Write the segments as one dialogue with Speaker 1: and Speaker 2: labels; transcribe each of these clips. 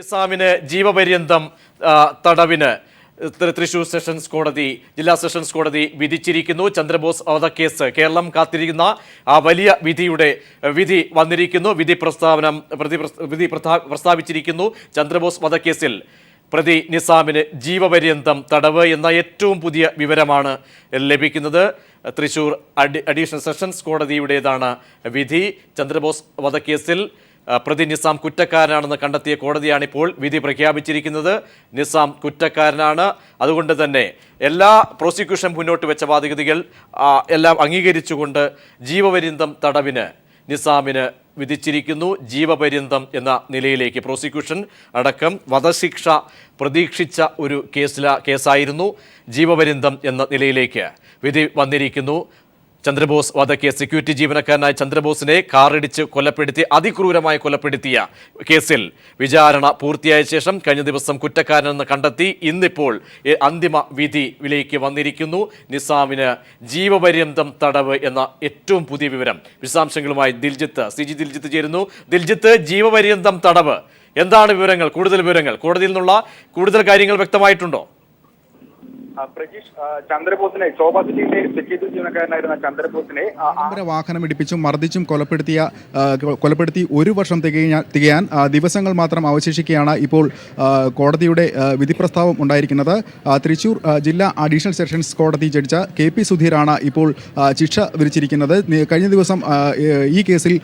Speaker 1: നിസാമിന് ജീവപര്യന്തം തടവിന് തൃശൂർ സെഷൻസ് കോടതി ജില്ലാ സെഷൻസ് കോടതി വിധിച്ചിരിക്കുന്നു. ചന്ദ്രബോസ് വധക്കേസ് കേരളം കാത്തിരിക്കുന്ന ആ വലിയ വിധി വന്നിരിക്കുന്നു. വിധി പ്രസ്താവിച്ചിരിക്കുന്നു. ചന്ദ്രബോസ് വധക്കേസിൽ പ്രതി നിസാമിന് ജീവപര്യന്തം തടവ് എന്ന ഏറ്റവും പുതിയ വിവരമാണ് ലഭിക്കുന്നത്. തൃശൂർ അഡീഷണൽ സെഷൻസ് കോടതിയുടേതാണ് വിധി. ചന്ദ്രബോസ് വധക്കേസിൽ പ്രതി നിസാം കുറ്റക്കാരനാണെന്ന് കണ്ടെത്തിയ കോടതിയാണിപ്പോൾ വിധി പ്രഖ്യാപിച്ചിരിക്കുന്നത്. നിസാം കുറ്റക്കാരനാണ്. അതുകൊണ്ട് തന്നെ എല്ലാ പ്രോസിക്യൂഷൻ മുന്നോട്ട് വെച്ച വാദഗതികൾ എല്ലാം അംഗീകരിച്ചുകൊണ്ട് ജീവപര്യന്തം തടവിന് നിസാമിന് വിധിച്ചിരിക്കുന്നു. ജീവപര്യന്തം എന്ന നിലയിലേക്ക് പ്രോസിക്യൂഷൻ അടക്കം വധശിക്ഷ പ്രതീക്ഷിച്ച ഒരു കേസായിരുന്നു. ജീവപര്യന്തം എന്ന നിലയിലേക്ക് വിധി വന്നിരിക്കുന്നു. ചന്ദ്രബോസ് വധക്കേസ് സെക്യൂരിറ്റി ജീവനക്കാരനായ ചന്ദ്രബോസിനെ കാറിടിച്ച് അതിക്രൂരമായി കൊലപ്പെടുത്തിയ കേസിൽ വിചാരണ പൂർത്തിയായ ശേഷം കഴിഞ്ഞ ദിവസം കുറ്റക്കാരനെന്ന് കണ്ടെത്തി. ഇന്നിപ്പോൾ അന്തിമ വിധിയിലേക്ക് വന്നിരിക്കുന്നു. നിസാമിന് ജീവപര്യന്തം തടവ് എന്ന ഏറ്റവും പുതിയ വിവരം. വിശദാംശങ്ങളുമായി ദിൽജിത്ത് ചേരുന്നു. ദിൽജിത്ത്, ജീവപര്യന്തം തടവ്, എന്താണ് വിവരങ്ങൾ? കൂടുതൽ വിവരങ്ങൾ കോടതിയിൽ നിന്നുള്ള കൂടുതൽ കാര്യങ്ങൾ വ്യക്തമായിട്ടുണ്ടോ?
Speaker 2: പ്രജീഷ്, ചന്ദ്രബോസിനെ ശോഭാ സിറ്റിയിലെ സെക്യൂരിറ്റി ജീവനക്കാരനായിരുന്ന ചന്ദ്രബോസിനെ
Speaker 3: വാഹനം ഇടിപ്പിച്ചും മർദ്ദിച്ചും കൊലപ്പെടുത്തി 1 വർഷം തികയാൻ ദിവസങ്ങൾ മാത്രം അവശേഷിക്കുകയാണ് ഇപ്പോൾ കോടതിയുടെ വിധി പ്രസ്താവം ഉണ്ടായിരിക്കുന്നത്. തൃശൂർ ജില്ലാ അഡീഷണൽ സെഷൻസ് കോടതി ജഡ്ജ് KP സുധീറാണ് ഇപ്പോൾ ശിക്ഷ വിധിച്ചിരിക്കുന്നത്. കഴിഞ്ഞ ദിവസം ഈ കേസിൽ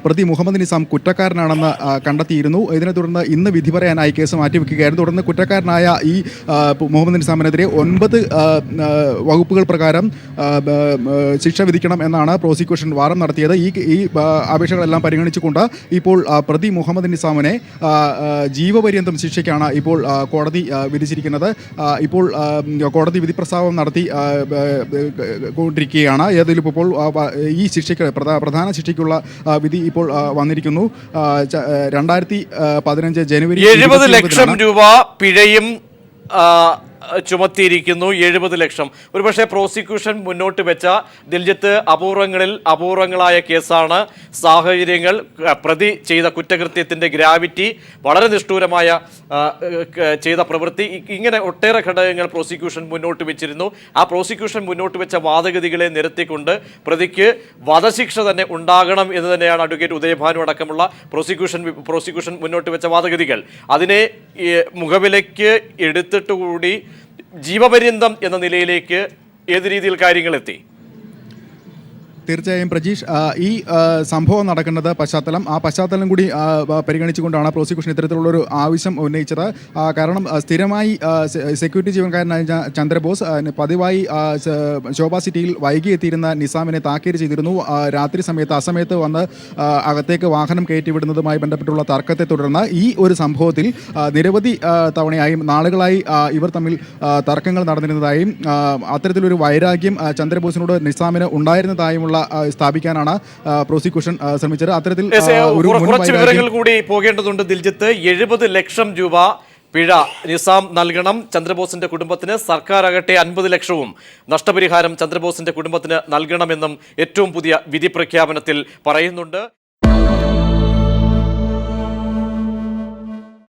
Speaker 3: പ്രതി മുഹമ്മദ് നിസാം കുറ്റക്കാരനാണെന്ന് കണ്ടെത്തിയിരുന്നു. ഇതിനെ തുടർന്ന് ഇന്ന് വിധി പറയാനായി കേസ് മാറ്റിവെക്കുകയായിരുന്നു. തുടർന്ന് കുറ്റക്കാരനായ ഈ മുഹമ്മദ് നിസാമിനെതിരെ 9 വകുപ്പുകൾ പ്രകാരം ശിക്ഷ വിധിക്കണം എന്നാണ് പ്രോസിക്യൂഷൻ വാദം നടത്തിയത്. ഈ അപേക്ഷകളെല്ലാം പരിഗണിച്ചുകൊണ്ട് ഇപ്പോൾ പ്രതി മുഹമ്മദ് നിസാമിനെ ജീവപര്യന്തം ശിക്ഷയ്ക്കാണ് ഇപ്പോൾ കോടതി വിധിച്ചിരിക്കുന്നത്. ഇപ്പോൾ കോടതി വിധി പ്രസ്താവം നടത്തി കൊണ്ടിരിക്കുകയാണ്. ഏതായാലും ഇപ്പോൾ ഈ ശിക്ഷയ്ക്ക് പ്രധാന ശിക്ഷയ്ക്കുള്ള വിധി ഇപ്പോൾ വന്നിരിക്കുന്നു. 2015 ജനുവരി
Speaker 1: 70 ലക്ഷം രൂപ പിഴയും ചുമത്തിയിരിക്കുന്നു. 70 ലക്ഷം. ഒരുപക്ഷെ പ്രോസിക്യൂഷൻ മുന്നോട്ട് വെച്ച ദിൽജിത്ത് അപൂർവങ്ങളായ കേസാണ്. സാഹചര്യങ്ങൾ, പ്രതി ചെയ്ത കുറ്റകൃത്യത്തിന്റെ ഗ്രാവിറ്റി, വളരെ നിഷ്ഠൂരമായ ചെയ്ത പ്രവൃത്തി, ഇങ്ങനെ ഒട്ടേറെ ഘടകങ്ങൾ പ്രോസിക്യൂഷൻ മുന്നോട്ട് വെച്ചിരുന്നു. ആ പ്രോസിക്യൂഷൻ മുന്നോട്ട് വെച്ച വാദഗതികളെ നിരത്തിക്കൊണ്ട് പ്രതിക്ക് വധശിക്ഷ തന്നെ ഉണ്ടാകണം എന്ന് തന്നെയാണ് അഡ്വക്കേറ്റ് ഉദയഭാനു അടക്കമുള്ള പ്രോസിക്യൂഷൻ മുന്നോട്ട് വെച്ച വാദഗതികൾ. അതിനെ മുഖവിലയ്ക്ക് എടുത്തിട്ടുകൂടി ജീവപര്യന്തം എന്ന നിലയിലേക്ക് ഏത് രീതിയിൽ കാര്യങ്ങൾ എത്തി?
Speaker 3: തീർച്ചയായും പ്രജീഷ്, ഈ സംഭവം നടക്കുന്നത് ആ പശ്ചാത്തലം കൂടി പരിഗണിച്ചുകൊണ്ടാണ് പ്രോസിക്യൂഷൻ ഇത്തരത്തിലുള്ളൊരു ആവശ്യം ഉന്നയിച്ചത്. കാരണം സ്ഥിരമായി സെക്യൂരിറ്റി ജീവനക്കാരനായ ചന്ദ്രബോസ് പതിവായി ശോഭാ സിറ്റിയിൽ വൈകി എത്തിയിരുന്ന നിസാമിനെ താക്കീത് ചെയ്തിരുന്നു. രാത്രി സമയത്ത് അസമയത്ത് വന്ന് അകത്തേക്ക് വാഹനം കയറ്റിവിടുന്നതുമായി ബന്ധപ്പെട്ടുള്ള തർക്കത്തെ തുടർന്ന് ഈ ഒരു സംഭവത്തിൽ നിരവധി തവണയായും നാളുകളായി ഇവർ തമ്മിൽ തർക്കങ്ങൾ നടന്നിരുന്നതായും അത്തരത്തിലൊരു വൈരാഗ്യം ചന്ദ്രബോസിനോട് നിസാമിന് ഉണ്ടായിരുന്നതായും സ്ഥാപിക്കാനാണ് പ്രോസിക്യൂഷൻ ശ്രമിച്ചത്. അത്തരത്തിൽ
Speaker 1: കുറച്ച് വിവരങ്ങൾ കൂടി പോകേണ്ടതുണ്ട് ദിൽജിത്ത്. 70 ലക്ഷം രൂപ പിഴ നിസാം നൽകണം ചന്ദ്രബോസിന്റെ കുടുംബത്തിന്. സർക്കാരാകട്ടെ 50 ലക്ഷവും നഷ്ടപരിഹാരം ചന്ദ്രബോസിന്റെ കുടുംബത്തിന് നൽകണമെന്നും ഏറ്റവും പുതിയ വിധി പ്രഖ്യാപനത്തിൽ പറയുന്നുണ്ട്.